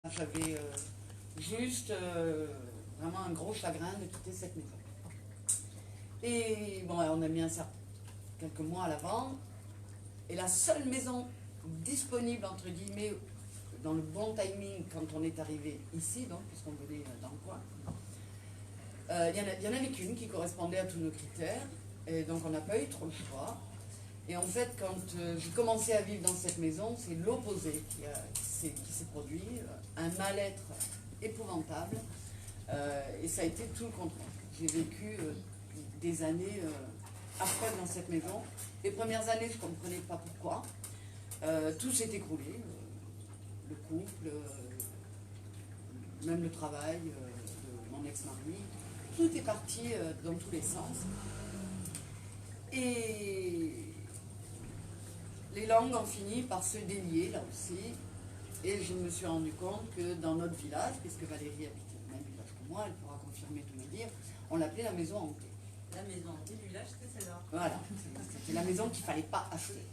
J'avais juste vraiment un gros chagrin de quitter cette maison. Et bon, on a mis quelques mois à l'avant. Et la seule maison disponible, entre guillemets, dans le bon timing quand on est arrivé ici, donc, puisqu'on venait dans le coin, il y en avait qu'une qui correspondait à tous nos critères. Et donc on n'a pas eu trop le choix. Et en fait, quand j'ai commencé à vivre dans cette maison, c'est l'opposé qui s'est produit. Un mal-être épouvantable. Et ça a été tout le contraire. J'ai vécu des années affreuses dans cette maison. Les premières années, je ne comprenais pas pourquoi. Tout s'est écroulé. Le couple, même le travail de mon ex-mari. Tout est parti dans tous les sens. Et les langues ont fini par se délier là aussi. Et je me suis rendu compte que dans notre village, puisque Valérie habitait le même village que moi, elle pourra confirmer tous mes dires, on l'appelait la maison hantée. La maison hantée du village, c'était celle-là. Voilà, c'était la maison qu'il ne fallait pas acheter.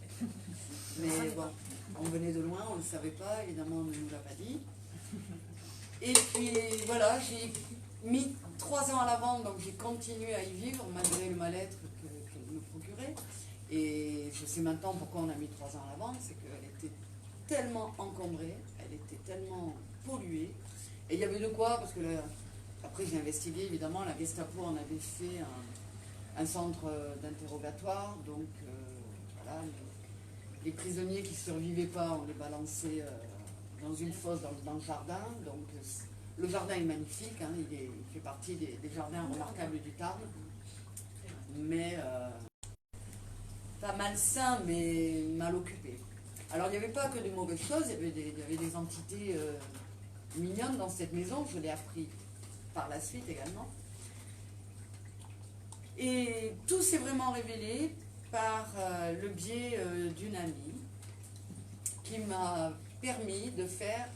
Mais bon, on venait de loin, on ne le savait pas, évidemment on ne nous l'a pas dit. Et puis voilà, j'ai mis 3 ans à l'avant, donc j'ai continué à y vivre malgré le mal-être qu'elle me procurait. Et je sais maintenant pourquoi on a mis 3 ans à l'avant, c'est qu'elle était tellement encombrée, elle était tellement polluée. Et il y avait de quoi, parce que après j'ai investigué, évidemment, la Gestapo en avait fait un centre d'interrogatoire, donc voilà, les prisonniers qui ne survivaient pas, on les balançait dans une fosse dans le jardin. Donc le jardin est magnifique, hein, il fait partie des jardins remarquables du Tarn, mais pas malsain, mais mal occupé. Alors il n'y avait pas que de mauvaises choses, il y avait des entités mignonnes dans cette maison, je l'ai appris par la suite également. Et tout s'est vraiment révélé par le biais d'une amie qui m'a permis de faire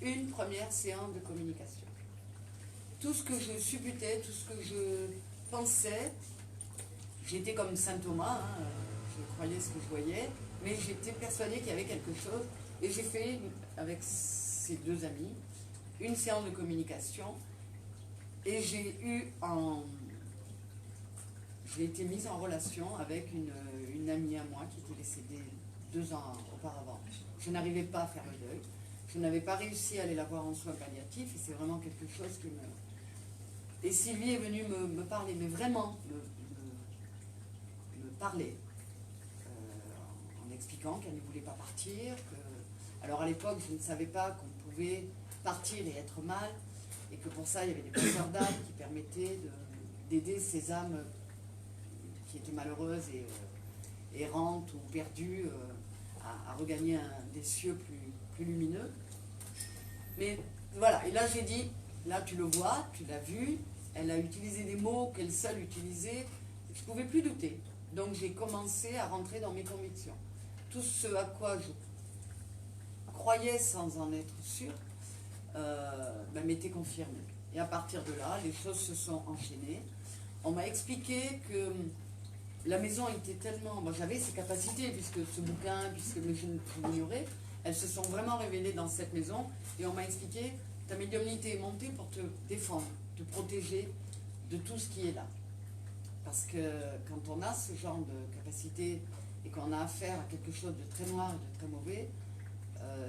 une première séance de communication. Tout ce que je supputais, tout ce que je pensais, j'étais comme Saint Thomas, hein, je croyais ce que je voyais, mais j'étais persuadée qu'il y avait quelque chose. Et j'ai fait, avec ces 2 amis, une séance de communication. Et j'ai été mise en relation avec une amie à moi qui était décédée 2 ans auparavant. Je n'arrivais pas à faire le deuil. Je n'avais pas réussi à aller la voir en soins palliatifs et c'est vraiment quelque chose qui me... Et Sylvie est venue me parler, mais vraiment me parler, en expliquant qu'elle ne voulait pas partir. Alors à l'époque, je ne savais pas qu'on pouvait partir et être mal, et que pour ça, il y avait des prières d'âme qui permettaient d'aider ces âmes qui étaient malheureuses et errantes ou perdues à regagner des cieux plus lumineux. Mais voilà, et là j'ai dit, là tu le vois, tu l'as vu, elle a utilisé des mots qu'elle seule utilisait, je ne pouvais plus douter. Donc j'ai commencé à rentrer dans mes convictions. Tout ce à quoi je croyais sans en être sûre, m'était confirmé. Et à partir de là, les choses se sont enchaînées. On m'a expliqué que la maison était tellement... Bon, j'avais ses capacités, puisque ce bouquin, puisque je l'ignorais, elles se sont vraiment révélées dans cette maison. Et on m'a expliqué, ta médiumnité est montée pour te défendre, te protéger de tout ce qui est là. Parce que quand on a ce genre de capacité et qu'on a affaire à quelque chose de très noir et de très mauvais,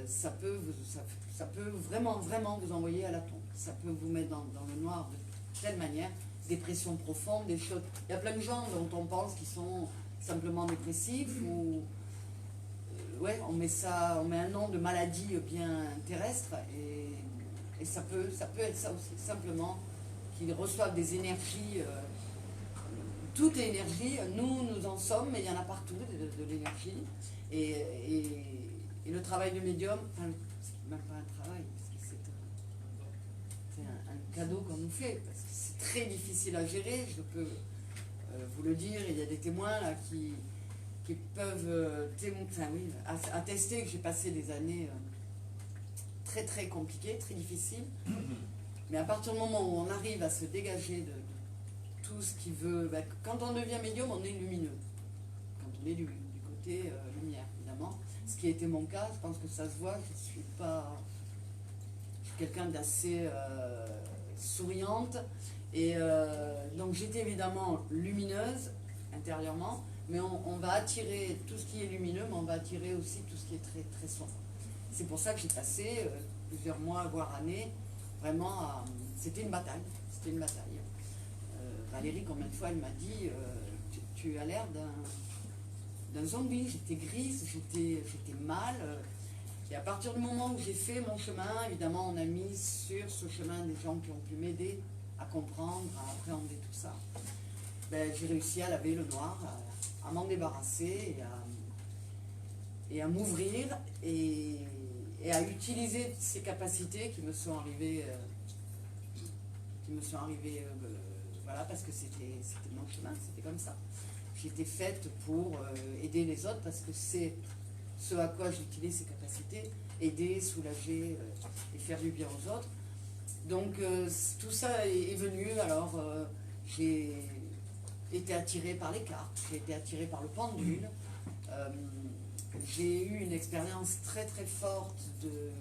ça peut vraiment vous envoyer à la tombe. Ça peut vous mettre dans le noir de telle manière, dépression profonde, des choses. Il y a plein de gens dont on pense qu'ils sont simplement dépressifs ou ouais, on met un nom de maladie bien terrestre et ça peut être ça aussi, simplement qu'ils reçoivent des énergies. Tout est énergie, nous en sommes, mais il y en a partout de l'énergie. Et le travail de médium, enfin, c'est même pas un travail, parce que c'est un cadeau qu'on nous fait, parce que c'est très difficile à gérer, je peux vous le dire, il y a des témoins là, qui peuvent attester que j'ai passé des années très très compliquées, très difficiles, mais à partir du moment où on arrive à se dégager de tout ce qui veut... quand on devient médium, on est lumineux. Quand on est du côté lumière, évidemment. Ce qui a été mon cas, je pense que ça se voit, je ne suis pas quelqu'un d'assez souriante. Et donc j'étais évidemment lumineuse intérieurement, mais on va attirer tout ce qui est lumineux, mais on va attirer aussi tout ce qui est très, très sombre. C'est pour ça que j'ai passé plusieurs mois, voire années, vraiment à... C'était une bataille. C'était une bataille. Valérie, combien de fois, elle m'a dit tu as l'air d'un zombie. J'étais grise, j'étais mal. Et à partir du moment où j'ai fait mon chemin, évidemment, on a mis sur ce chemin des gens qui ont pu m'aider à comprendre, à appréhender tout ça. Ben, j'ai réussi à laver le noir, à m'en débarrasser et à m'ouvrir et à utiliser ces capacités qui me sont arrivées, voilà, parce que c'était mon chemin, c'était comme ça. J'étais faite pour aider les autres parce que c'est ce à quoi j'utilise ces capacités, aider, soulager et faire du bien aux autres. Donc tout ça est venu, alors j'ai été attirée par les cartes, j'ai été attirée par le pendule, j'ai eu une expérience très très forte de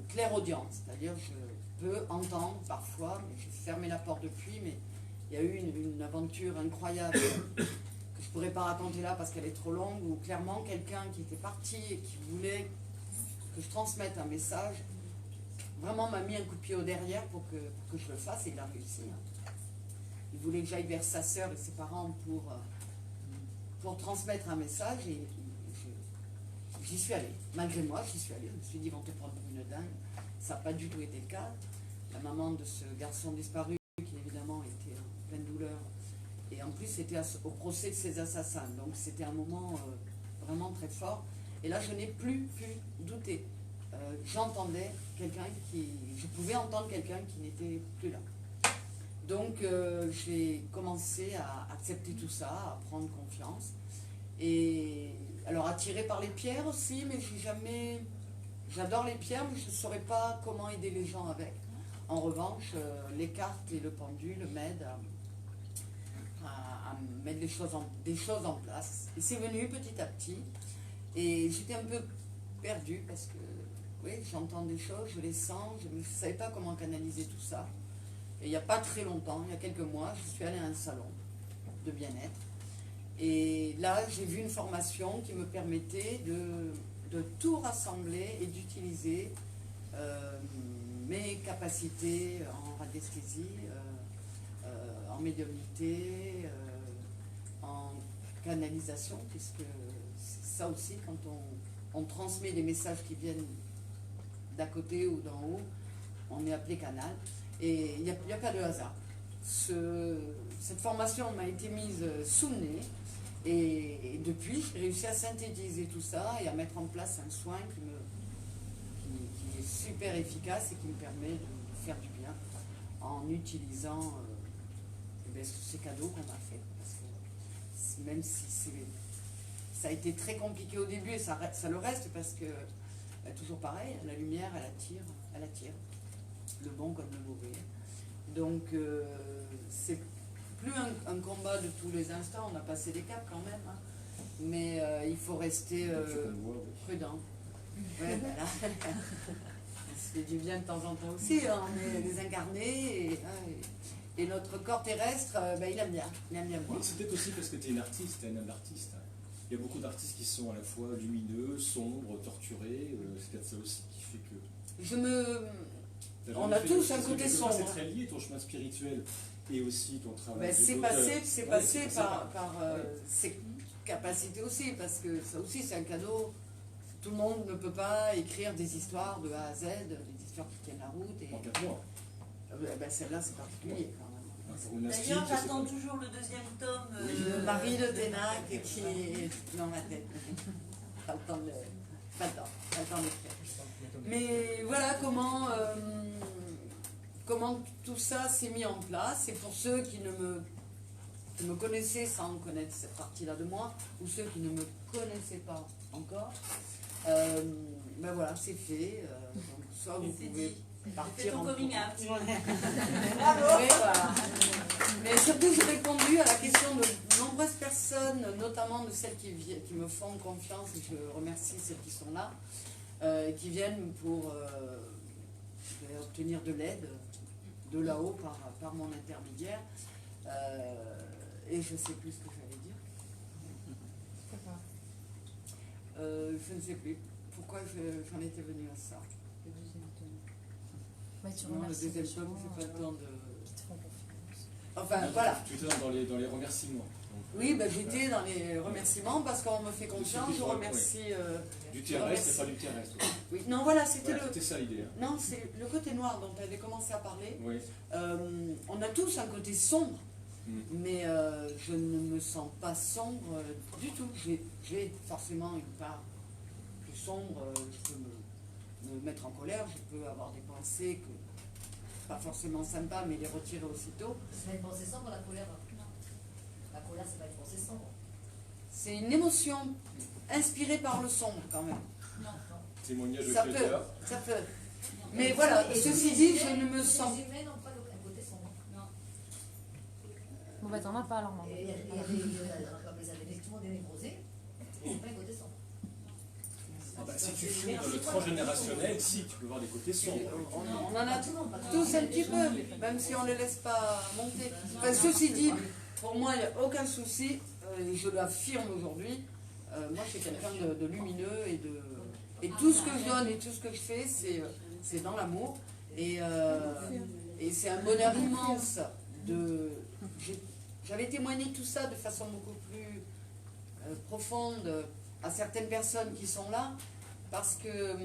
clairaudience, c'est-à-dire je peux entendre parfois, mais j'ai fermé la porte depuis, mais il y a eu une aventure incroyable que je ne pourrais pas raconter là parce qu'elle est trop longue, où clairement quelqu'un qui était parti et qui voulait que je transmette un message, vraiment m'a mis un coup de pied au derrière pour que je le fasse, et il a réussi. Il voulait que j'aille vers sa sœur et ses parents pour transmettre un message, et j'y suis allée. Malgré moi, j'y suis allée. Je me suis dit, ils vont te prendre pour une dingue. Ça n'a pas du tout été le cas. La maman de ce garçon disparu, qui évidemment était en pleine douleur, et en plus c'était au procès de ses assassins. Donc c'était un moment vraiment très fort. Et là, je n'ai plus pu douter. J'entendais quelqu'un je pouvais entendre quelqu'un qui n'était plus là. Donc j'ai commencé à accepter tout ça, à prendre confiance. Et alors attirée par les pierres aussi, mais j'adore les pierres, mais je ne saurais pas comment aider les gens avec. En revanche, les cartes et le pendule m'aident à mettre des choses en place. Et c'est venu petit à petit. Et j'étais un peu perdue parce que oui, j'entends des choses, je les sens, je ne savais pas comment canaliser tout ça. Et il n'y a pas très longtemps, il y a quelques mois, je suis allée à un salon de bien-être. Et là, j'ai vu une formation qui me permettait de tout rassembler et d'utiliser mes capacités en radiesthésie, en médiumnité, en canalisation, puisque c'est ça aussi, quand on transmet des messages qui viennent d'à côté ou d'en haut, on est appelé canal. Et il n'y a pas de hasard. Cette formation m'a été mise sous le nez, et depuis, j'ai réussi à synthétiser tout ça et à mettre en place un soin qui est super efficace et qui me permet de faire du bien en utilisant ces cadeaux qu'on m'a fait. Parce que même si ça a été très compliqué au début, et ça le reste, parce que toujours pareil, la lumière, elle attire. Le bon comme le mauvais. Donc c'est plus un combat de tous les instants, on a passé des caps quand même, hein. Mais il faut rester prudent. Ouais, ben là, on se fait du bien de temps en temps aussi, hein. On est des incarnés, et notre corps terrestre, il aime bien moi. C'est peut-être aussi parce que tu es une artiste, tu es un âme d'artiste. Il y a beaucoup d'artistes qui sont à la fois lumineux, sombres, torturés, c'est peut-être ça aussi qui fait que... On a tous un côté sombre. C'est très lié, ton chemin spirituel et aussi ton travail. C'est passé par ses capacités aussi, parce que ça aussi c'est un cadeau. Tout le monde ne peut pas écrire des histoires de A à Z, des histoires qui tiennent la route. Et... En 4 mois. Celle-là c'est particulier quand même. D'ailleurs, j'attends toujours le deuxième tome. Le mari de Ténac qui est dans ma tête. Pas le temps d'écrire. Mais voilà comment tout ça s'est mis en place. Et pour ceux qui me connaissaient sans connaître cette partie-là de moi, ou ceux qui ne me connaissaient pas encore, voilà, c'est fait. Donc, soit vous pouvez partir en coming out. Oui, voilà. Mais surtout, j'ai répondu à la question de nombreuses personnes, notamment de celles qui me font confiance, et je remercie celles qui sont là, qui viennent pour je vais obtenir de l'aide de là-haut par mon intermédiaire. Et je ne sais plus ce que j'allais dire. Je ne sais plus pourquoi j'en étais venue à ça. Le deuxième tome. Ouais, tu Non, le remercies deuxième les gens, tome, c'est pas le temps de... qui te font confiance. Enfin, voilà. Tu étais dans les remerciements. Donc, Oui, ben, j'étais dans les remerciements parce qu'on me fait confiance. Je remercie... du je terrestre remercie. et pas du terrestre. Oui, non, voilà, c'était Voilà, le... c'était ça l'idée. Hein. Non, c'est le côté noir dont tu avais commencé à parler. Oui. On a tous un côté sombre, Mm. mais je ne me sens pas sombre du tout. J'ai forcément une part plus sombre. Je peux me mettre en colère, je peux avoir des pensées pas forcément sympas, mais les retirer aussitôt. C'est pas une pensée sombre, la colère. Non. La colère, c'est pas une pensée sombre. C'est une émotion inspirée par le sombre quand même. Non, non. Témoignage de Ça peut, quelqu'un. ça peut. Mais voilà, Et ceci tous dit, les je humains- ne me tous sens... Les humains n'ont pas un côté sombre. Non. Bon, bah, t'en as pas alors, maman. Et il y a des. Comme les années, tout le monde est névrosé. C'est pas un côté sombre. Ah bah, si tu fouilles dans le transgénérationnel, si, tu peux voir des côtés sombres. On en a tous un petit peu, même si on ne les laisse pas monter. Enfin, ceci dit, pour moi, il n'y a aucun souci, et je l'affirme aujourd'hui. Moi, je suis quelqu'un de lumineux et tout ce que je donne et tout ce que je fais, c'est dans l'amour. Et c'est un bonheur immense j'avais témoigné tout ça de façon beaucoup plus profonde à certaines personnes qui sont là, parce que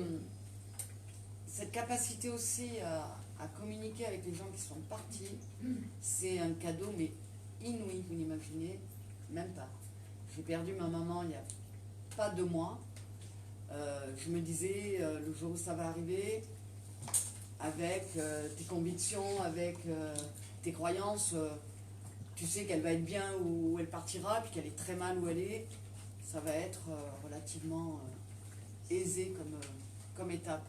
cette capacité aussi à communiquer avec les gens qui sont partis, c'est un cadeau, mais inouï, vous n'imaginez même pas. J'ai perdu ma maman il n'y a pas 2 mois. Je me disais, le jour où ça va arriver, avec tes convictions, avec tes croyances, tu sais qu'elle va être bien où elle partira, puis qu'elle est très mal où elle est. Ça va être relativement aisé comme étape.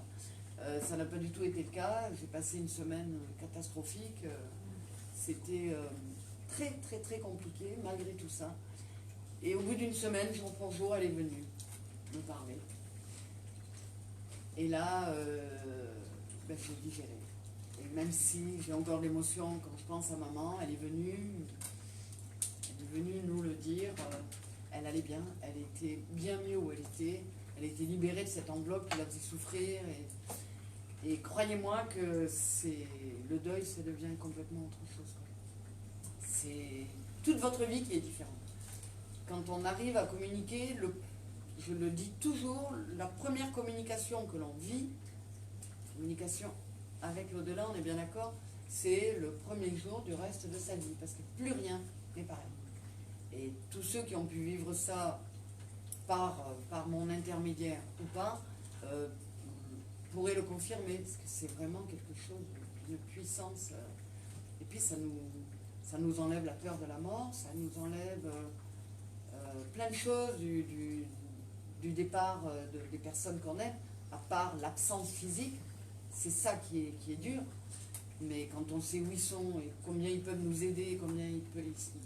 Ça n'a pas du tout été le cas. J'ai passé une semaine catastrophique. C'était très très très compliqué malgré tout ça. Et au bout d'une semaine, jour pour jour, elle est venue me parler. Et là, j'ai digéré. Et même si j'ai encore l'émotion quand je pense à maman, elle est venue nous le dire. Elle allait bien, elle était bien mieux où elle était libérée de cette enveloppe qui la faisait souffrir. Et croyez-moi que le deuil, ça devient complètement autre chose. C'est toute votre vie qui est différente. Quand on arrive à communiquer, je le dis toujours, la première communication que l'on vit, communication avec l'au-delà, on est bien d'accord, c'est le premier jour du reste de sa vie, parce que plus rien n'est pareil. Et tous ceux qui ont pu vivre ça par mon intermédiaire ou pas, pourraient le confirmer, parce que c'est vraiment quelque chose d'une puissance. Et puis ça nous enlève la peur de la mort, ça nous enlève plein de choses du départ des personnes qu'on aime, à part l'absence physique. C'est ça qui est dur. Mais quand on sait où ils sont et combien ils peuvent nous aider, combien ils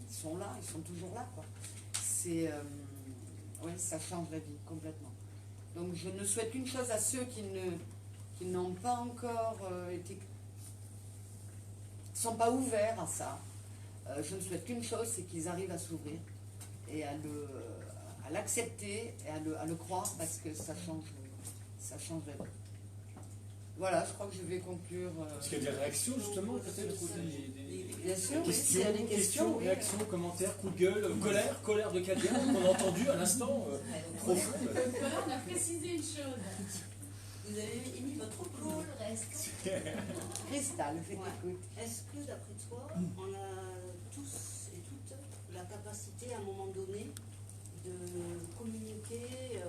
sont là, ils sont toujours là, quoi. Ça change la vie complètement. Donc je ne souhaite qu'une chose à ceux qui n'ont pas encore qui sont pas ouverts à ça. Je ne souhaite qu'une chose, c'est qu'ils arrivent à s'ouvrir et à l'accepter et à le croire, parce que ça change la vie. Voilà, je crois que je vais conclure. Est-ce qu'il y a des réactions justement, peut-être, ou Bien sûr, oui, questions, s'il y a des questions, oui. réactions, commentaires, coups de gueule, colère de Kadia, qu'on a entendu à l'instant, profonde. On a précisé une chose. Vous avez émis votre Tout le reste. Cristal, je Ouais. t'écoute. Est-ce que, d'après toi, on a tous et toutes la capacité, à un moment donné, de communiquer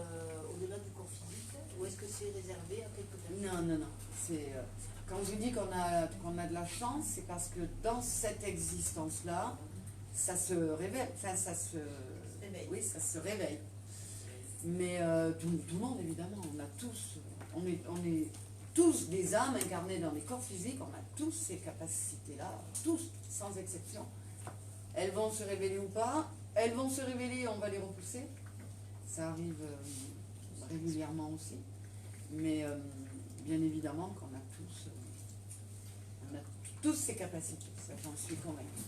au-delà du corps physique, ou est-ce que c'est réservé à quelques personnes? Non. Quand je dis qu'on a de la chance, c'est parce que dans cette existence-là, ça se révèle. Enfin, ça se réveille. Mais tout le monde, évidemment, on est tous des âmes incarnées dans des corps physiques, on a tous ces capacités-là, tous, sans exception. Elles vont se révéler ou pas, elles vont se révéler, on va les repousser. Ça arrive régulièrement aussi. Mais bien évidemment qu'on a tous On a tous ces capacités, ça j'en suis convaincue.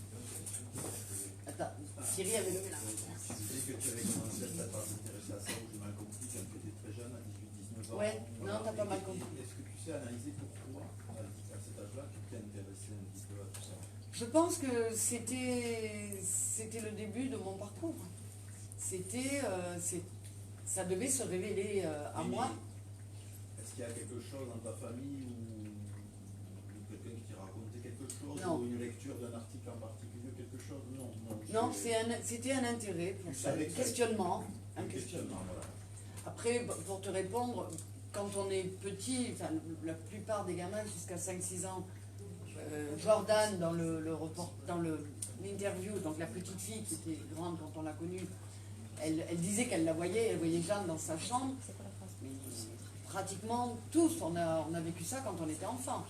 Attends, Thierry avait levé la main. Tu disais que tu avais commencé à t'intéresser à ça, ou j'ai mal compris, quand tu étais très jeune, à 18-19 ans. Ouais, non, t'as pas mal compris. Est-ce que tu sais analyser pourquoi, à cet âge-là, tu t'es intéressé un petit peu à tout ça? Je pense que c'était le début de mon parcours. Ça devait se révéler à Mais moi. Est-ce qu'il y a quelque chose dans ta famille ou quelqu'un qui t'a raconté quelque chose, Non. ou une lecture d'un article en particulier, quelque chose? Non, non. Non, c'était un intérêt pour Tu ça, savais un que ça- questionnement. un questionnement, voilà. Après, pour te répondre, quand on est petit, enfin, la plupart des gamins jusqu'à 5-6 ans, Jordan, dans l'interview, donc la petite fille qui était grande quand on l'a connue, elle disait qu'elle elle voyait Jeanne dans sa chambre. C'est quoi la phrase? Mais pratiquement tous, on a vécu ça quand on était enfant.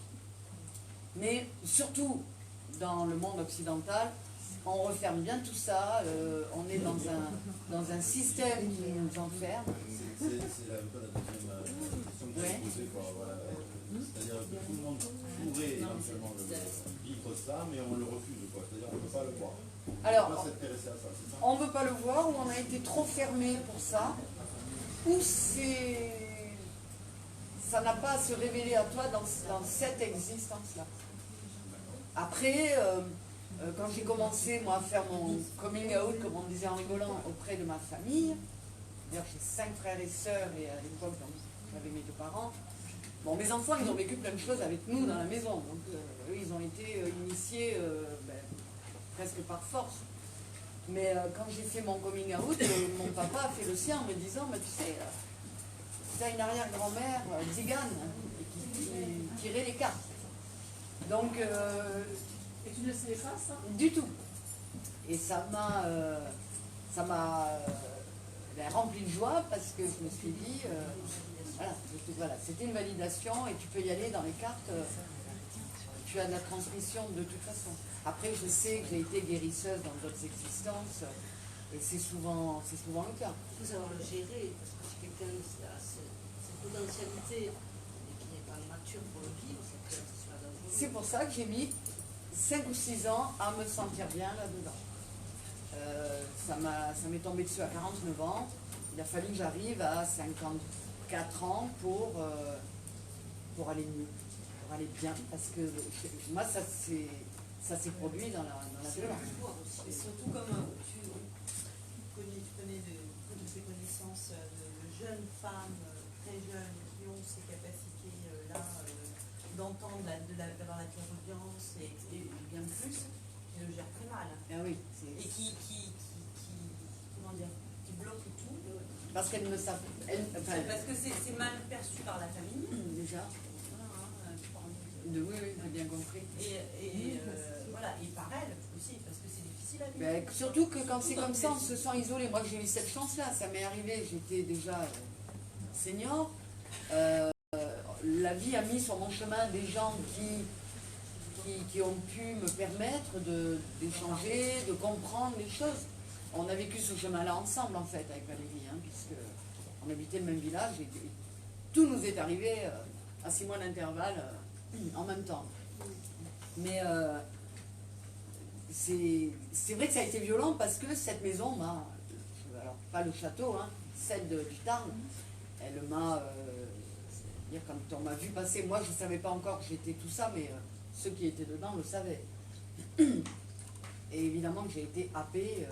Mais surtout dans le monde occidental, on referme bien tout ça, on est dans un système qui nous enferme. C'est un peu la deuxième question que je Ouais. posais, quoi. Voilà. C'est-à-dire que tout le monde pourrait éventuellement vivre ça, mais on le refuse, quoi. C'est-à-dire qu'on ne peut pas le voir. On ne Alors, peut pas s'intéresser à ça, c'est ça? on ne veut pas le voir, ou on a été trop fermé pour ça, ou ça n'a pas à se révéler à toi dans cette existence-là. Après, quand j'ai commencé moi à faire mon coming out, comme on disait en rigolant, auprès de ma famille, d'ailleurs j'ai 5 frères et sœurs, et à l'époque j'avais mes 2 parents. Bon, mes enfants, ils ont vécu plein de choses avec nous dans la maison, donc eux, ils ont été initiés presque par force. Mais quand j'ai fait mon coming out, mon papa a fait le sien en me disant, mais tu sais, t'as une arrière-grand-mère tzigane qui tirait les cartes. Donc, Et tu ne le savais pas, ça? du tout. Et ça m'a rempli de joie parce que je me suis dit, voilà, c'était une validation et tu peux y aller dans les cartes. Tu as de la transmission de toute façon. Après, je sais que j'ai été guérisseuse dans d'autres existences et c'est souvent le cas. Il faut savoir le gérer, parce que si quelqu'un a cette potentialité et qui n'est pas mature pour le vivre, ça peut être sur la dangereuse. C'est pour ça que j'ai mis 5 ou 6 ans à me sentir bien là-dedans. Ça m'est tombé dessus à 49 ans. Il a fallu que j'arrive à 54 ans pour aller mieux, pour aller bien. Parce que moi, ça s'est produit dans la violence. Et surtout, comme tu connais de tes connaissances de jeunes femmes très jeunes qui ont ces capacités-là d'entendre, d'avoir la clairaudience et bien plus, qui le gèrent très mal. Ah oui, Et qui comment dire, qui bloquent tout. parce qu'elle ne savent. Parce que c'est mal perçu par la famille. Déjà. Voilà, Oui, j'ai bien compris. voilà, et par elle aussi, parce que c'est difficile à vivre. Ben, surtout que quand c'est comme ça, on se sent isolé. Moi, j'ai eu cette chance-là, ça m'est arrivé, j'étais déjà senior. La vie a mis sur mon chemin des gens qui ont pu me permettre d'échanger, de comprendre les choses. On a vécu ce chemin-là ensemble, en fait, avec Valérie, puisque on habitait le même village et tout nous est arrivé à 6 mois d'intervalle en même temps. Mais c'est vrai que ça a été violent parce que cette maison m'a, alors pas le château, celle du Tarn, elle m'a, c'est-à-dire quand on m'a vu passer, moi je ne savais pas encore que j'étais tout ça, mais ceux qui étaient dedans le savaient. Et évidemment que j'ai été happée,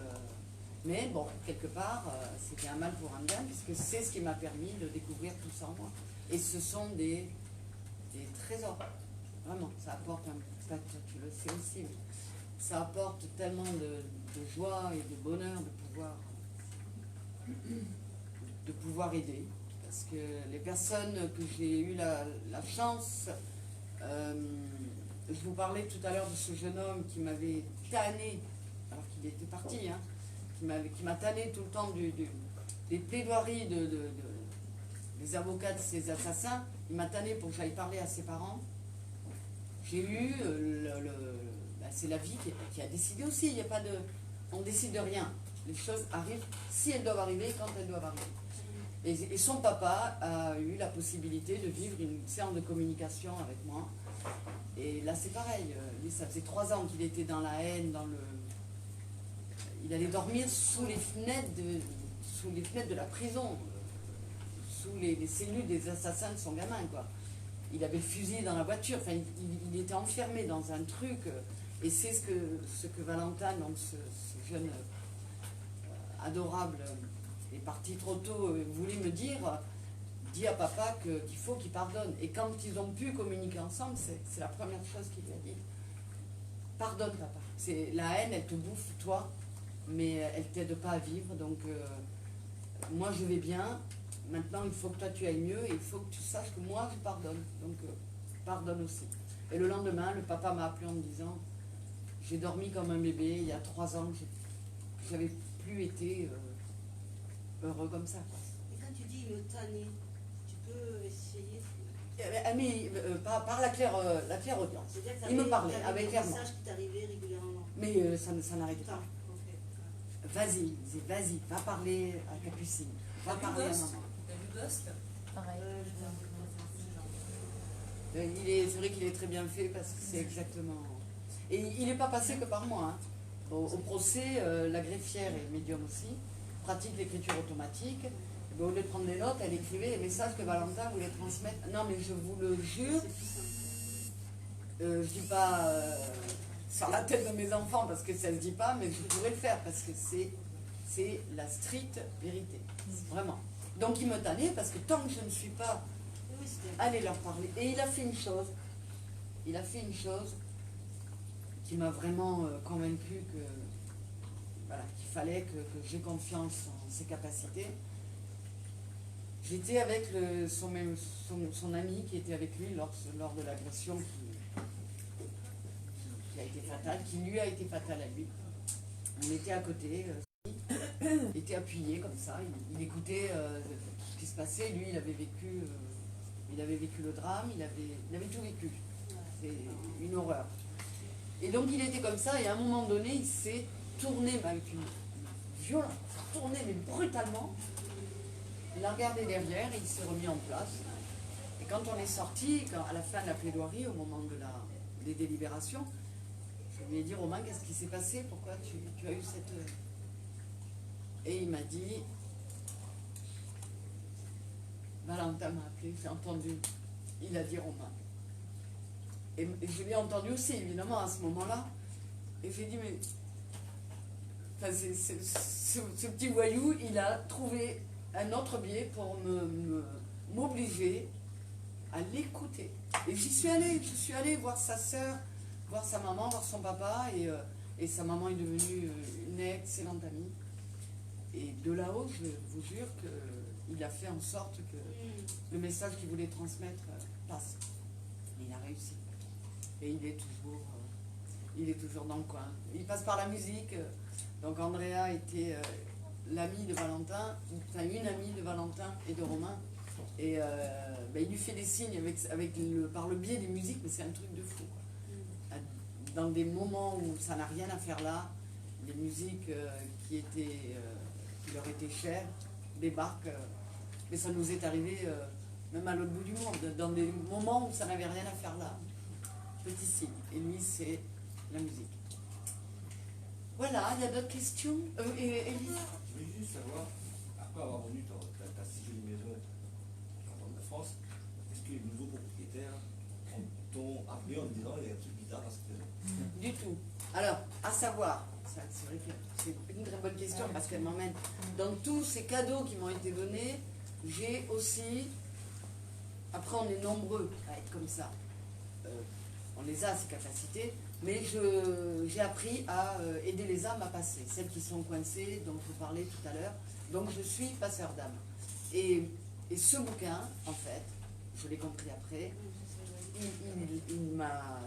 mais bon, quelque part, c'était un mal pour un bien, puisque c'est ce qui m'a permis de découvrir tout ça en moi. Et ce sont des trésors, vraiment, ça apporte tu le sais aussi, mais ça apporte tellement de joie et de bonheur de pouvoir aider. Parce que les personnes que j'ai eu la chance, je vous parlais tout à l'heure de ce jeune homme qui m'avait tanné, alors qu'il était parti, qui m'a tanné tout le temps des plaidoiries des avocats de ces assassins. Il m'a tanné pour que j'aille parler à ses parents. J'ai eu c'est la vie qui a décidé aussi. Il n'y a pas on décide de rien. Les choses arrivent si elles doivent arriver, quand elles doivent arriver. Et son papa a eu la possibilité de vivre une séance de communication avec moi. Et là, c'est pareil. Lui, ça faisait 3 ans qu'il était dans la haine, il allait dormir sous les fenêtres de la prison, sous les cellules des assassins de son gamin, quoi. Il avait le fusil dans la voiture. Enfin, il était enfermé dans un truc. Et c'est ce que Valentin, donc ce jeune adorable, est parti trop tôt, voulait me dire. Dis à papa qu'il faut qu'il pardonne. Et quand ils ont pu communiquer ensemble, c'est la première chose qu'il lui a dit. Pardonne, papa. La haine, elle te bouffe, toi, mais elle t'aide pas à vivre. Donc, moi, je vais bien. Maintenant, il faut que toi, tu ailles mieux. Et il faut que tu saches que moi, je pardonne. Donc, pardonne aussi. Et le lendemain, le papa m'a appelé en me disant, j'ai dormi comme un bébé. Il y a 3 ans, j'avais plus été heureux comme ça, quoi. Et quand tu dis me tanner, tu peux essayer. Mais par la clairaudience. C'est-à-dire que Il me t'avais- parlait t'avais avec des clairement. messages qui t'arrivaient régulièrement. Mais ça n'arrêtait pas. Ok. Vas-y, il disait, vas-y, va parler à Capucine, va T'as vu parler à Ghost maman. T'as vu Ghost Pareil. C'est vrai qu'il est très bien fait parce que c'est exactement... Et il n'est pas passé que par moi. Hein. Au procès, la greffière et médium aussi pratique l'écriture automatique. Et bien, au lieu de prendre des notes, elle écrivait les messages que Valentin voulait transmettre. Non, mais je vous le jure, je ne dis pas sur la tête de mes enfants parce que ça ne se dit pas, mais je pourrais le faire parce que c'est la stricte vérité. Vraiment. Donc il me tannait parce que tant que je ne suis pas Oui, c'était. allée leur parler. Et il a fait une chose. Qui m'a vraiment convaincu qu'il fallait que j'ai confiance en ses capacités. J'étais avec son ami qui était avec lui lors de l'agression qui a été fatale, qui lui a été fatale à lui. On était à côté, il était appuyé comme ça, il écoutait tout ce qui se passait. Lui, il avait vécu le drame, il avait tout vécu. C'est une horreur. Et donc il était comme ça, et à un moment donné, il s'est tourné avec une violence, mais brutalement. Il a regardé derrière et il s'est remis en place. Et quand on est sorti, à la fin de la plaidoirie, au moment des délibérations, je lui ai dit, Romain, qu'est-ce qui s'est passé? Pourquoi tu as eu cette... Et il m'a dit, Valentin m'a appelé, j'ai entendu, il a dit Romain. Et je l'ai entendu aussi, évidemment, à ce moment-là. Et j'ai dit, mais... Enfin, ce petit voyou, il a trouvé un autre biais pour m'obliger à l'écouter. Et je suis allée voir sa sœur, voir sa maman, voir son papa, et sa maman est devenue une excellente amie. Et de là-haut, je vous jure qu'il a fait en sorte que le message qu'il voulait transmettre passe. Il a réussi. Et il est toujours dans le coin. Il passe par la musique. Donc Andrea était l'amie de Valentin, enfin une amie de Valentin et de Romain. Et il lui fait des signes par le biais des musiques, mais c'est un truc de fou, quoi. Dans des moments où ça n'a rien à faire là, les musiques qui leur étaient chères débarquent. Mais ça nous est arrivé même à l'autre bout du monde, dans des moments où ça n'avait rien à faire là. Petit signe. Et lui, c'est la musique. Voilà, il y a d'autres questions Élise? Je voulais juste savoir, après avoir vendu ta si jolie maison en nord de la France, est-ce que les nouveaux propriétaires t'ont appelé en disant il y a un truc bizarre dans cette maison? Du tout. Alors, à savoir, c'est vrai que c'est une très bonne question parce qu'elle m'emmène dans tous ces cadeaux qui m'ont été donnés. J'ai aussi, après on est nombreux à être comme ça, on les a ces capacités, mais j'ai appris à aider les âmes à passer, celles qui sont coincées, dont je parlais tout à l'heure. Donc je suis passeur d'âme. Et ce bouquin, en fait, je l'ai compris après,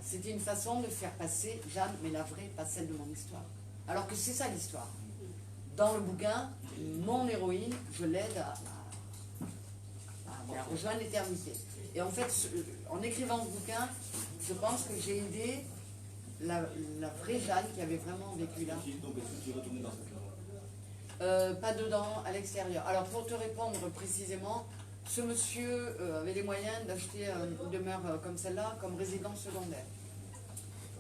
c'était une façon de faire passer Jeanne, mais la vraie, pas celle de mon histoire. Alors que c'est ça l'histoire. Dans le bouquin, mon héroïne, je l'aide à rejoindre l'éternité. Et en fait, en écrivant ce bouquin, je pense que j'ai aidé la vraie Jeanne qui avait vraiment vécu là. Donc est-ce que tu es retourné dans cette maison? Pas dedans, à l'extérieur. Alors pour te répondre précisément, ce monsieur avait les moyens d'acheter une demeure comme celle-là comme résidence secondaire.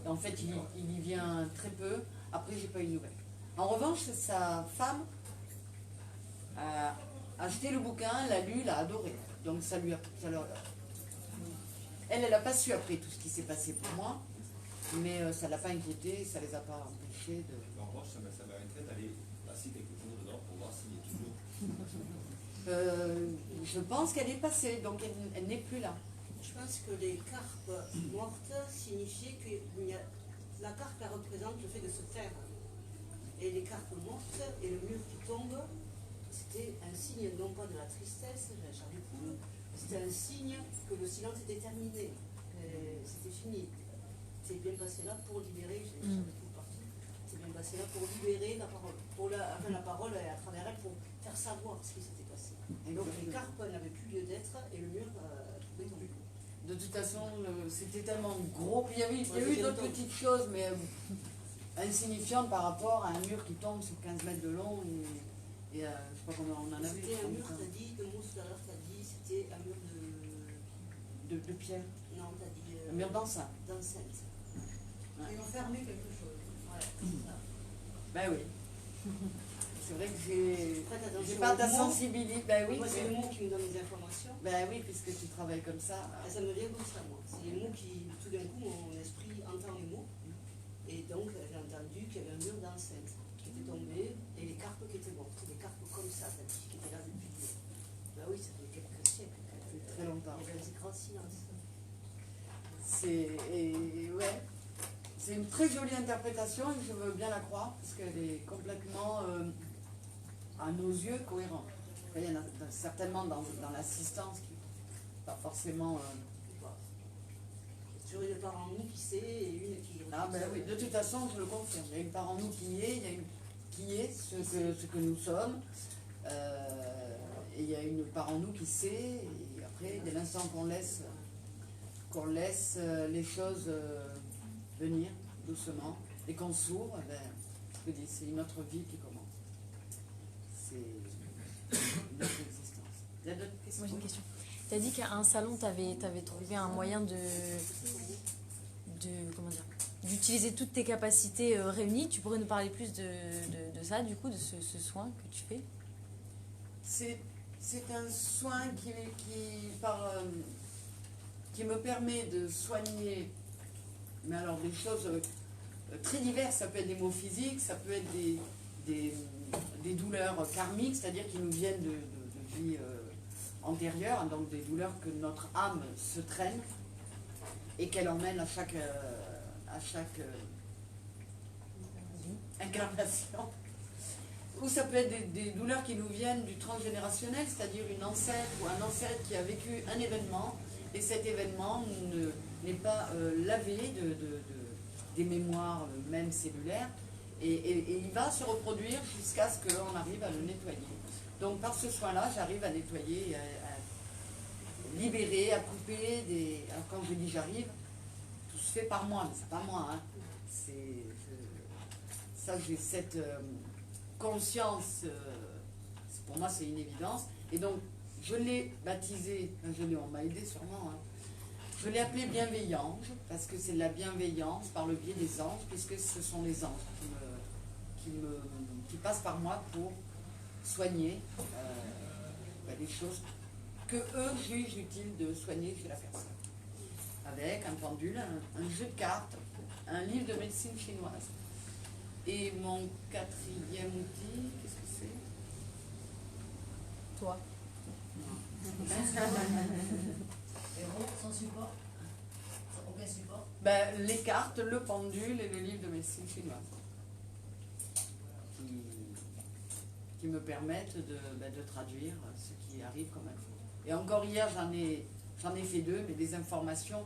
En fait, il y vient très peu. Après, j'ai pas eu de nouvelles. En revanche, sa femme a acheté le bouquin, l'a lu, l'a adoré. Donc ça lui a... Elle n'a pas su après tout ce qui s'est passé pour moi, mais ça ne l'a pas inquiété, ça ne les a pas empêchés de... En revanche, ça m'arrêterait d'aller passer quelques jours dedans pour voir s'il y a toujours. Je pense qu'elle est passée, donc elle n'est plus là. Je pense que les carpes mortes signifiaient que la carpe elle représente le fait de se taire. Et les carpes mortes et le mur qui tombe, c'était un signe non pas de la tristesse, de la chair de poule, c'était un signe que le silence était terminé, c'était fini. C'est bien passé là pour libérer, j'ai la chair de poule partout, c'est bien passé là pour libérer la parole, la parole et à travers elle pour faire savoir ce qui s'était passé. Et donc les carpes n'avaient plus lieu d'être et le mur pouvait tomber. De toute façon, c'était tellement gros. Il y a eu d'autres petites choses, mais insignifiantes par rapport à un mur qui tombe sur 15 mètres de long. Et je sais pas combien on en a vu. C'était un mur, t'as dit, de mots tout à l'heure, t'as dit, c'était un mur de pierre. Non, t'as dit... Un mur d'enceinte. D'enceinte. Ils ont fermé quelque chose. Ouais. Ben oui. C'est vrai que j'ai Prête attention pas aux ta mots. sensibilité. Ben oui. Moi, c'est les mots qui me donnent les informations. Ben oui, puisque tu travailles comme ça. Ah, ça me vient comme ça, moi. C'est les mots qui, tout d'un coup, mon esprit entend les mots. Et donc, j'ai entendu qu'il y avait un mur d'enceinte qui était tombé et les carpes qui étaient mortes. Des carpes comme ça, t'as dit, qui étaient là depuis... Ben oui, ça fait quelques siècles. Très longtemps. Il y avait un grand silence. C'est une très jolie interprétation et je veux bien la croire parce qu'elle est complètement, à nos yeux, cohérente. Il y en a certainement dans l'assistance qui n'est pas forcément... Sur une part en nous qui sait et une qui... Ah ben oui, de toute façon, je le confirme. Il y a une part en nous qui est, il y a une qui est ce que nous sommes. Et il y a une part en nous qui sait. Et après, dès l'instant qu'on laisse les choses venir doucement et qu'on s'ouvre, ben, je te dis, c'est une autre vie qui commence. C'est une autre existence. Il y a d'autres questions? Moi j'ai une question. Tu as dit qu'à un salon, tu avais trouvé un moyen comment dire, d'utiliser toutes tes capacités réunies. Tu pourrais nous parler plus de ça, du coup, de ce soin que tu fais? C'est un soin qui me permet de soigner, mais alors des choses très diverses. Ça peut être des maux physiques, ça peut être des douleurs karmiques, c'est-à-dire qui nous viennent de vie antérieure, donc des douleurs que notre âme se traîne et qu'elle emmène à chaque incarnation. Ou ça peut être des douleurs qui nous viennent du transgénérationnel, c'est-à-dire une ancêtre ou un ancêtre qui a vécu un événement et cet événement n'est pas lavé des mémoires même cellulaires et il va se reproduire jusqu'à ce qu'on arrive à le nettoyer. Donc par ce soin-là, j'arrive à nettoyer, à libérer, à couper des... Alors quand je dis j'arrive, tout se fait par moi, mais c'est pas moi. Hein. Ça, j'ai cette conscience, pour moi c'est une évidence. Et donc je l'ai baptisé, on m'a aidé sûrement, hein. Je l'ai appelé bienveillange, parce que c'est de la bienveillance par le biais des anges, puisque ce sont les anges qui passent par moi pour soigner les choses que eux jugent utile de soigner chez la personne. Avec un pendule, un jeu de cartes, un livre de médecine chinoise. Et mon quatrième outil, qu'est-ce que c'est? Toi. Et bon, sans support? Sans aucun support? Ben, les cartes, le pendule et le livre de médecine chinoise. Qui me permettent de traduire ce qui arrive comme info. Et encore hier, j'en ai fait 2, mais des informations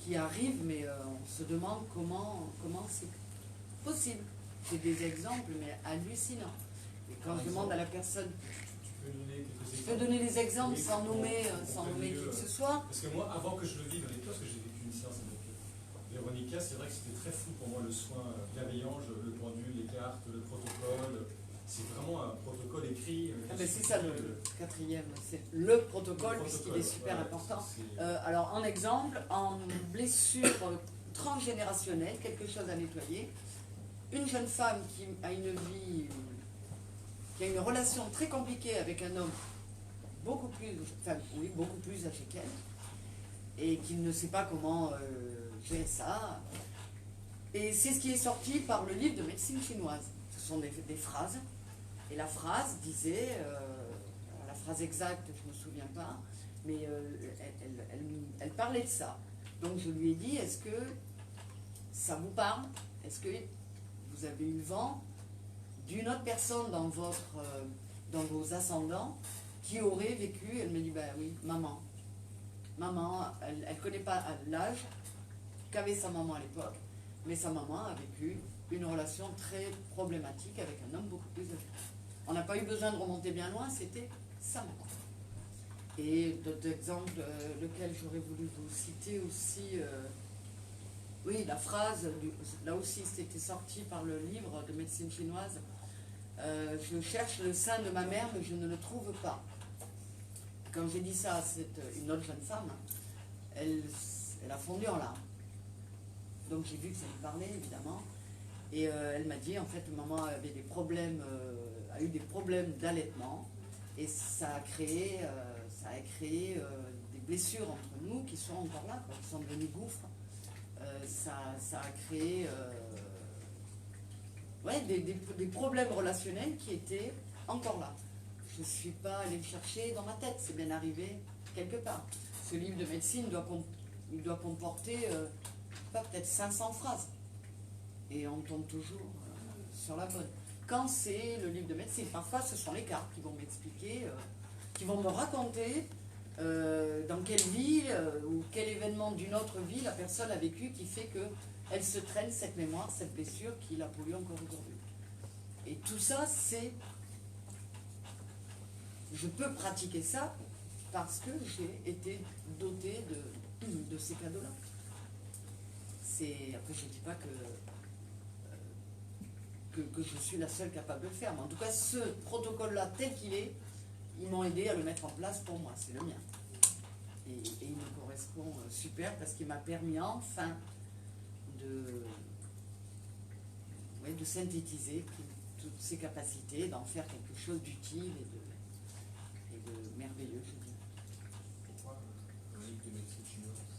qui arrivent, mais on se demande comment c'est possible. J'ai des exemples, mais hallucinants. Et quand je demande à la personne, Tu peux donner quelques exemples? je peux donner des exemples sans nommer qui que ce soit. Parce que moi, avant que je le vive avec toi, parce que j'ai vécu une séance avec Véronica, c'est vrai que c'était très fou pour moi le soin bienveillant, le pendule, les cartes, le protocole, c'est vraiment un protocole écrit. Ah ben c'est ça le quatrième, c'est le protocole puisqu'il est super voilà, important. c'est- Alors en exemple, en blessure transgénérationnelle, quelque chose à nettoyer, une jeune femme qui a une vie, qui a une relation très compliquée avec un homme beaucoup plus âgé qu'elle, et qui ne sait pas comment gérer ça. Et c'est ce qui est sorti par le livre de médecine chinoise. Ce sont des phrases. Et la phrase disait, la phrase exacte, je ne me souviens pas, mais elle parlait de ça. Donc je lui ai dit, est-ce que ça vous parle? Est-ce que vous avez eu vent d'une autre personne dans vos ascendants qui aurait vécu? Elle me dit, ben oui, maman. Maman, elle ne connaît pas l'âge qu'avait sa maman à l'époque, mais sa maman a vécu une relation très problématique avec un homme beaucoup plus âgé. On n'a pas eu besoin de remonter bien loin, c'était sa maman. Et d'autres exemples, lequel j'aurais voulu vous citer aussi, oui, la phrase, là aussi c'était sorti par le livre de médecine chinoise, je cherche le sein de ma mère mais je ne le trouve pas. Quand j'ai dit ça à une autre jeune femme, elle a fondu en larmes. Donc j'ai vu que ça lui parlait évidemment. Et elle m'a dit en fait maman avait des problèmes, a eu des problèmes d'allaitement et ça a créé des blessures entre nous qui sont encore là, quoi, qui sont devenues gouffres. Ça a créé des problèmes relationnels qui étaient encore là. Je ne suis pas allée le chercher dans ma tête, c'est bien arrivé quelque part. Ce livre de médecine il doit comporter peut-être 500 phrases. Et on tombe toujours sur la bonne. Quand c'est le livre de médecine, parfois ce sont les cartes qui vont m'expliquer, qui vont me raconter dans quelle ville ou quel événement d'une autre vie la personne a vécu qui fait qu'elle se traîne cette mémoire, cette blessure qui la pollue encore aujourd'hui. Et tout ça, c'est... Je peux pratiquer ça parce que j'ai été dotée de ces cadeaux-là. Après, je ne dis pas que je suis la seule capable de le faire, mais en tout cas, ce protocole-là, tel qu'il est, ils m'ont aidé à le mettre en place pour moi, c'est le mien. Et il me correspond super parce qu'il m'a permis enfin de synthétiser toutes ces capacités, d'en faire quelque chose d'utile et de merveilleux, je dis. Pourquoi un livre de médecine chinoise?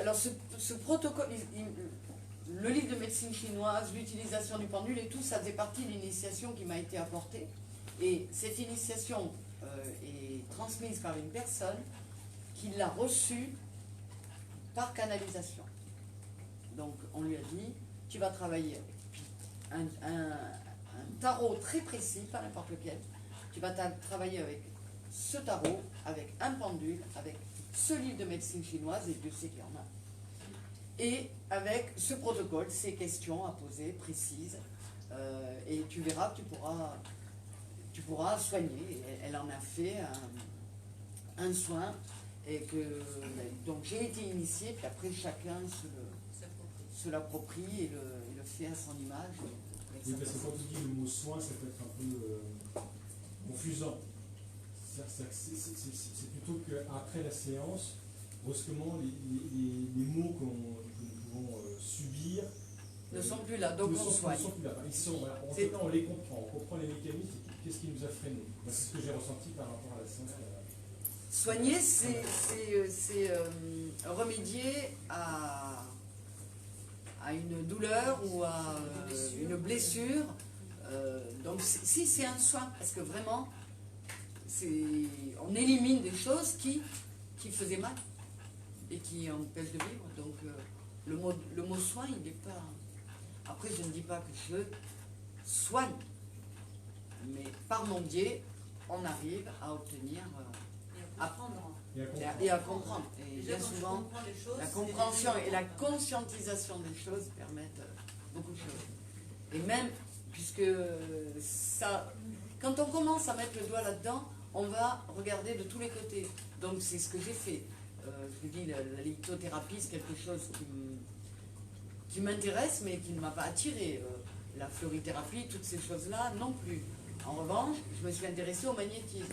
Alors ce protocole, le livre de médecine chinoise, l'utilisation du pendule et tout, ça faisait partie de l'initiation qui m'a été apportée. Et cette initiation est transmise par une personne qui l'a reçue par canalisation. Donc on lui a dit, tu vas travailler avec un tarot très précis, pas n'importe lequel. Tu vas travailler avec ce tarot, avec un pendule, avec ce livre de médecine chinoise, et Dieu sait qu'il y en a, et avec ce protocole, ces questions à poser précises, et tu verras, tu pourras soigner. Et elle en a fait un soin, et donc j'ai été initiée, puis après chacun se l'approprie et le fait à son image. Oui, parce que quand tu dis le mot soin, ça peut être un peu confusant. C'est plutôt qu'après la séance, brusquement, les mots que nous pouvons subir ne sont plus là, donc on soigne. Ne sont plus là. Ils sont, voilà. En tout cas, on les comprend, on comprend les mécanismes, qu'est-ce qui nous a freinés. C'est ce que j'ai ressenti par rapport à la séance. Soigner, c'est remédier à une douleur ou à une blessure. Donc si c'est un soin, parce que vraiment, on élimine des choses qui faisaient mal et qui empêchent de vivre. Donc le mot soin, il n'est pas... Après, je ne dis pas que je soigne, mais par mon biais, on arrive à obtenir... Et à comprendre. Et bien souvent, la compréhension et la conscientisation des choses permettent beaucoup de choses. Et même, puisque ça, quand on commence à mettre le doigt là-dedans, on va regarder de tous les côtés. Donc c'est ce que j'ai fait. Je vous dis, la lithothérapie, c'est quelque chose qui m'intéresse, mais qui ne m'a pas attiré. La florithérapie, toutes ces choses-là, non plus. En revanche, je me suis intéressée au magnétisme.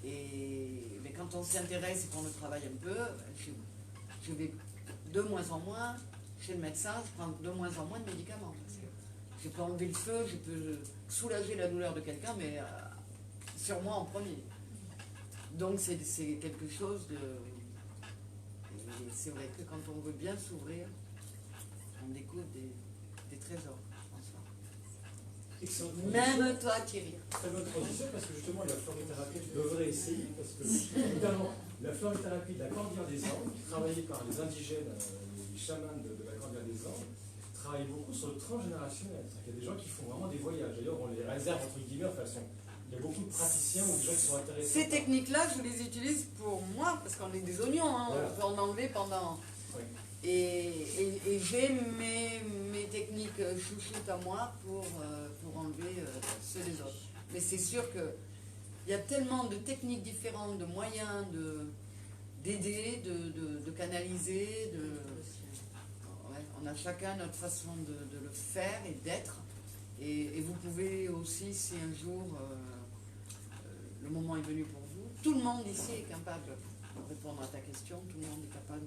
Mais quand on s'y intéresse et qu'on le travaille un peu, je vais de moins en moins chez le médecin, je prends de moins en moins de médicaments. Parce que je peux enlever le feu, je peux soulager la douleur de quelqu'un, mais sur moi en premier. Donc c'est quelque chose de... Et c'est vrai que quand on veut bien s'ouvrir, on découvre des trésors. Excellent. Même toi, Thierry. Très bonne transition parce que justement la florithérapie, tu devrais essayer parce que notamment la florithérapie de la Cordillère des Andes, travaillée par les indigènes, les chamans de la Cordillère des Andes, travaille beaucoup sur le transgénérationnel. Il y a des gens qui font vraiment des voyages. D'ailleurs, on les réserve entre guillemets de façon. Il y a beaucoup de praticiens ou des gens qui sont intéressés. Ces techniques-là, je les utilise pour moi parce qu'on est des oignons, hein, Voilà. on peut en enlever pendant. Oui. Et j'ai mes techniques chouchoutes à moi pour enlever ceux des autres. Mais c'est sûr qu'il y a tellement de techniques différentes, de moyens d'aider, de canaliser. Ouais, on a chacun notre façon de le faire et d'être. Et vous pouvez aussi, si un jour le moment est venu pour vous, tout le monde ici est capable de répondre à ta question, tout le monde est capable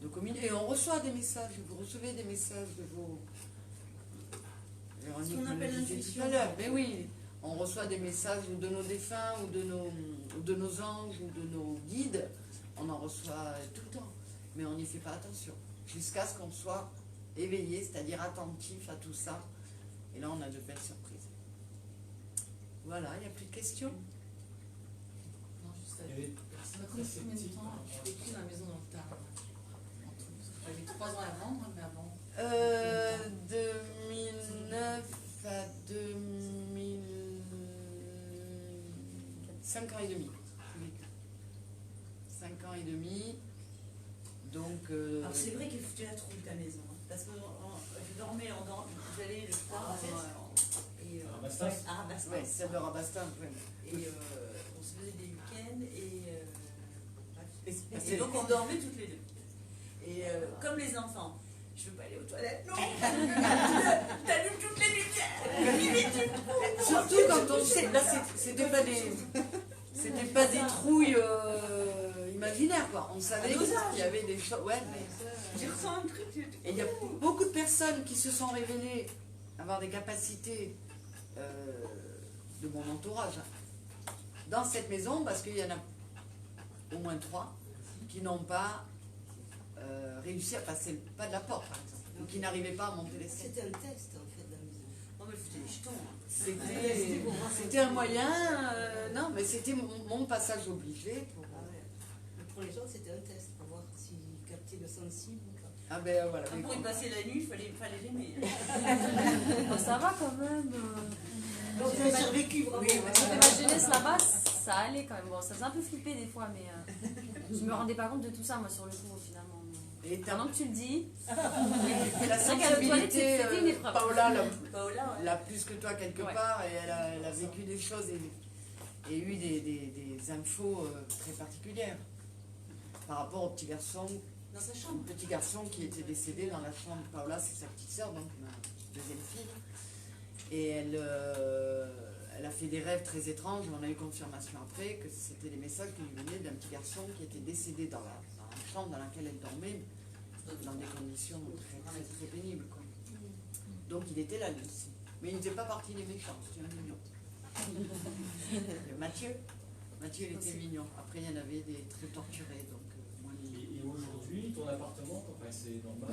de communiquer. Et on reçoit des messages, vous recevez des messages de vos... Ce qu'on appelle l'intuition. Tout à l'heure, mais oui, on reçoit des messages ou de nos défunts, ou de nos anges, ou de nos guides, on en reçoit tout le temps, mais on n'y fait pas attention, jusqu'à ce qu'on soit éveillé, c'est-à-dire attentif à tout ça, et là on a de belles surprises. Voilà, il n'y a plus de questions? Non, juste Il y a des personnes très sceptiques. j'ai vécu dans la maison dans le Tarn. J'avais 3 ans à vendre, mais avant. 2009 à 2000... 5 ans et demi. 5 ans et demi. Donc... Alors c'est vrai que tu la trouves ta maison, hein, parce que je dormais, j'allais le soir et Rabastens. à Rabastens. Ouais, celle de Rabastens, ouais. Et on se faisait des week-ends Et et donc on dormait toutes les deux. Et comme les enfants, je veux pas aller aux toilettes, non. T'allumes toutes les lumières. surtout quand on sait, là c'était pas des trouilles imaginaires quoi. On savait qu'il y avait des choses. Ouais, mais J'ai ressens un truc. et il y a beaucoup de personnes qui se sont révélées avoir des capacités de mon entourage hein, dans cette maison parce qu'il y en a au moins 3 qui n'ont pas réussi à passer le pas de la porte par exemple, ou qui n'arrivaient pas à monter l'escalier. C'était un test en fait de la maison. Non mais c'était des jetons. C'était un moyen, non mais c'était mon passage obligé pour... Ah ouais. Mais pour les gens, c'était un test pour voir s'ils captaient le sensible ou pas. Ah ben voilà. Pour y passer la nuit, il fallait l'aimer. Oh, ça va quand même. Donc vous avez survécu vraiment. Oui, mais- C'était ma jeunesse là-bas, ça allait quand même. Bon, ça faisait un peu flipper des fois, mais je me rendais pas compte de tout ça, moi, sur le coup, finalement. Et Maintenant que tu le dis, la C'est vrai qu'à la toilette, sensibilité, c'était une épreuve. Paola Paola, ouais. l'a plus que toi quelque Ouais. part et elle a vécu des choses et eu des infos très particulières par rapport au petit garçon, Dans sa chambre. petit garçon qui était décédé dans la chambre. Paola, c'est sa petite sœur, donc ma deuxième fille. Et elle a fait des rêves très étranges. On a eu confirmation après que c'était des messages qui lui venaient d'un petit garçon qui était décédé dans la chambre dans laquelle elle dormait, dans des conditions très, très, très pénibles. Quoi. Donc il était là, lui aussi. Mais il n'était pas parti des méchants, c'était un mignon. Mathieu, il était mignon. Après, il y en avait des très torturés, donc moins mignons. Et aujourd'hui, ton appartement, enfin, c'est dans le bas.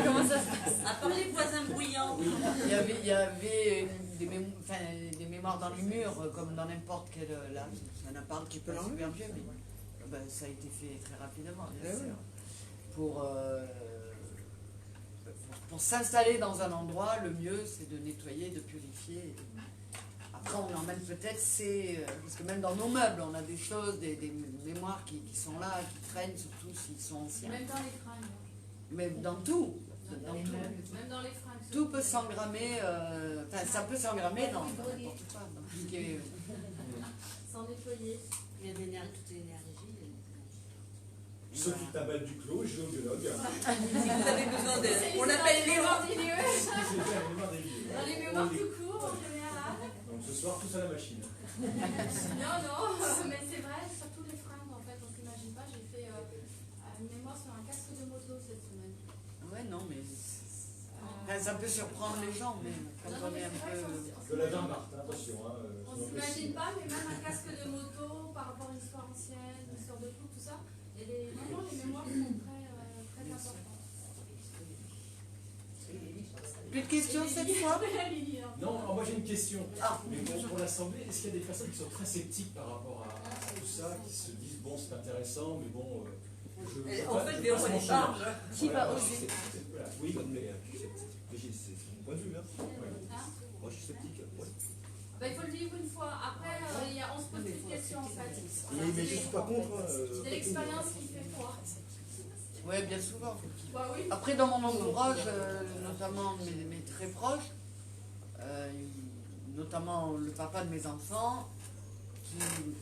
comment ça se passe? À part les voisins bruyants. Il y avait des mémoires dans les murs, comme dans n'importe quel... Là, c'est un appart qui peut super vieux, mais ben, ça a été fait très rapidement, bien sûr. Pour s'installer dans un endroit, le mieux, c'est de nettoyer, de purifier. Après, on emmène peut-être parce que même dans nos meubles, on a des choses, des mémoires qui sont là, qui traînent, surtout s'ils sont anciens. Même dans les fringues. Mais dans tout. Dans tout. Même dans les fringues. Tout peut s'engrammer, ça peut s'engrammer dans n'importe quoi. Dans tout ce qui est, Sans nettoyer. Il y a toute l'énergie. Sophie Tabal Duclos, géologue. Si vous avez besoin d'aide, on l'appelle Léon. C'est bien la mémoire des lieux. Dans les mémoires tout court, en général. Donc ce soir, tous à la machine. Non, mais c'est vrai, surtout les fringues, en fait, on s'imagine pas. J'ai fait une mémoire sur un casque de moto cette semaine. Ouais, non, mais enfin, ça peut surprendre les gens, mais quand Non, on est un mais c'est vrai peu. De la Wehrmacht, attention. Hein, On s'imagine pas, mais même un casque de moto par rapport à une histoire ancienne, une histoire de tout, tout ça. Et vraiment, les mémoires sont très importantes. Plus de questions cette fois? Non, alors moi j'ai une question. Ah. Mais pour l'Assemblée, est-ce qu'il y a des personnes qui sont très sceptiques par rapport à tout ça, qui se disent bon c'est intéressant, mais bon. En fait, Léon, elle est barge. Qui va oser? Voilà. Oui, Mais c'est mon point de vue. Hein. Moi, je suis sceptique. Ouais. Il faut le vivre une fois. Après, on se pose des questions en fait. Mais je suis pas contre. C'est l'expérience qui fait foi. Ouais, bien souvent. Bah oui. Après, dans mon entourage, notamment mes très proches, notamment le papa de mes enfants,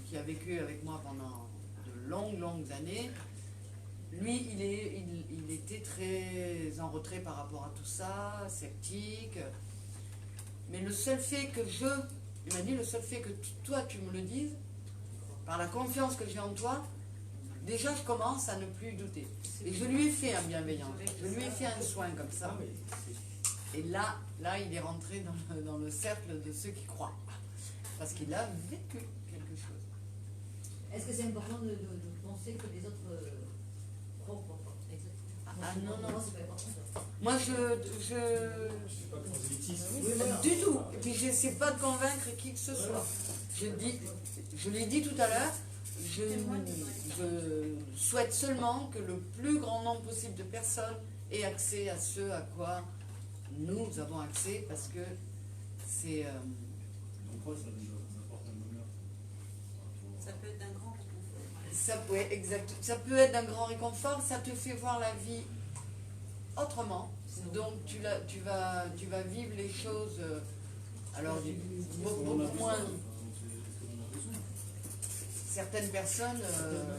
qui a vécu avec moi pendant de longues années, lui, il était très en retrait par rapport à tout ça, sceptique. Mais le seul fait que il m'a dit, le seul fait que toi tu me le dises, par la confiance que j'ai en toi, déjà je commence à ne plus douter. Et je lui ai fait un bienveillant, je lui ai fait un soin comme ça. Et là il est rentré dans le cercle de ceux qui croient. Parce qu'il a vécu quelque chose. Est-ce que c'est important de penser que les autres croient ou pas? Non. Moi, c'est pas important. Moi je suis pas prosélytiste. du tout. Et puis je n'essaie pas de convaincre qui que ce soit. Je l'ai dit tout à l'heure, je souhaite seulement que le plus grand nombre possible de personnes aient accès à ce à quoi nous avons accès, parce que c'est... Pourquoi ça nous apporte un bonheur? Ça peut être un grand réconfort. Ouais, exact. Ça peut être d'un grand réconfort, ça te fait voir la vie autrement. Donc tu vas vivre les choses alors beaucoup moins. Certaines personnes,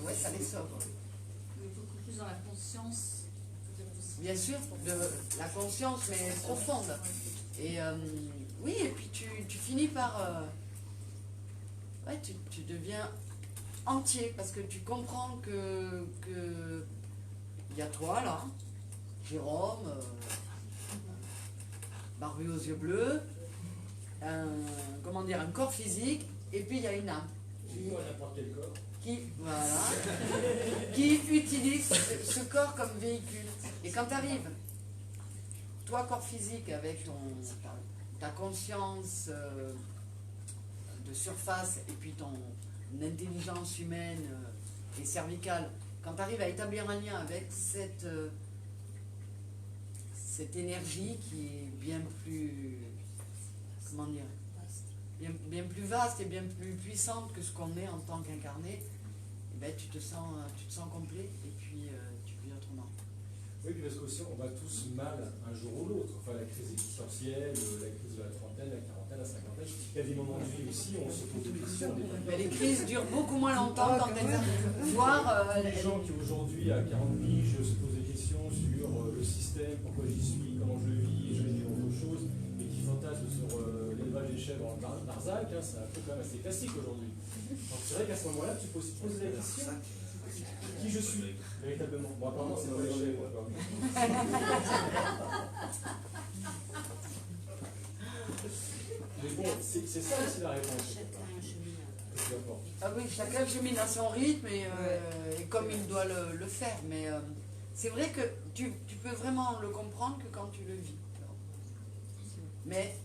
ouais, ça les sauve. Beaucoup plus dans la conscience. Bien sûr, de la conscience, mais profonde. Et oui, et puis tu finis par... ouais, tu deviens entier, parce que tu comprends que il y a toi là, Jérôme, barbu aux yeux bleus, un corps physique, et puis il y a une âme N'importe quel corps. qui utilise ce corps comme véhicule. Et quand tu arrives, toi corps physique avec ta conscience de surface et puis ton intelligence humaine et cervicale, quand tu arrives à établir un lien avec cette énergie qui est bien plus, comment dire, bien plus vaste et bien plus puissante que ce qu'on est en tant qu'incarné, eh ben, tu te sens complet et puis tu vis autrement. Oui, puis parce qu'aussi on va tous mal un jour ou l'autre. Enfin, la crise existentielle, la crise de la trentaine, la quarantaine, la cinquantaine. Il y a des moments de vie aussi où on se pose des questions. Mais les crises durent beaucoup moins longtemps quand elles arrivent. Voire les gens qui aujourd'hui, à 40 piges, se posent des questions sur le système, pourquoi j'y suis, comment je vis, je vis autre chose, et qui fantasment sur l'élevage des chèvres dans le Barzac, hein, c'est un peu quand même assez classique aujourd'hui. Donc c'est vrai qu'à ce moment-là, tu peux aussi te poser la question qui je suis véritablement. Bon, apparemment, c'est pas les chèvres. Mais bon, c'est ça aussi la réponse. ah oui, chacun chemine à son rythme et comme il doit le faire. Mais c'est vrai que tu peux vraiment le comprendre que quand tu le vis. Mais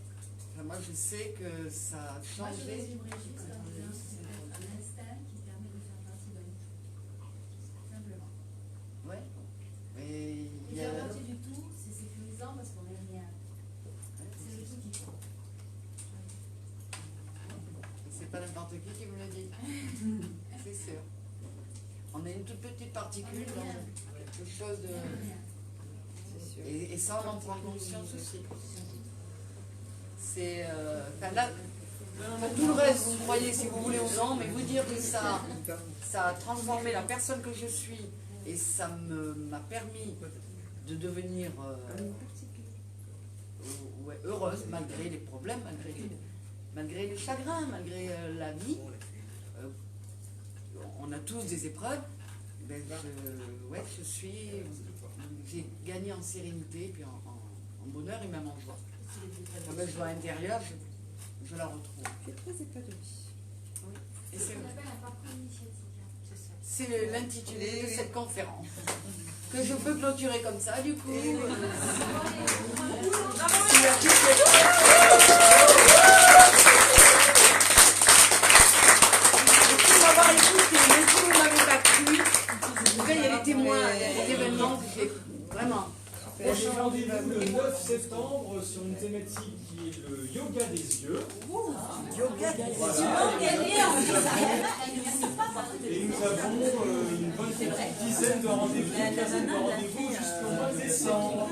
enfin, moi je sais que ça a Moi, je changé. résumerais juste un instinct qui permet de faire partie de nous. Simplement. Ouais. Mais il Et y a... faire partie du tout, c'est sécurisant parce qu'on est rien. C'est le tout qui compte. C'est pas n'importe qui me le dit. C'est sûr. On est une toute petite particule dans quelque chose de... Et ça, on en prend conscience aussi. C'est... enfin là, tout le reste, vous croyez si vous voulez ou non, mais vous dire que ça a transformé la personne que je suis Et ça m'a permis de devenir ouais, heureuse malgré les problèmes, malgré les chagrins, malgré la vie. On a tous des épreuves. Ben, j'ai gagné en sérénité, puis en bonheur et même en joie. La belle joie intérieure, je la retrouve. Tu es très épanouie. Et C'est ce qu'on appelle un parcours initiatique. c'est l'intitulé de cette conférence. Que je peux clôturer comme ça, du coup. Merci de m'avoir écouté, même si vous ne m'avez pas cru. En tout cas, il y a les témoins, il y a des événements que j'ai vraiment. On se rendez-vous le 9 septembre sur une thématique qui est le yoga des yeux. Yoga des Voilà. Et nous avons une bonne petite dizaine de rendez-vous, une quinzaine de rendez-vous jusqu'au mois de décembre.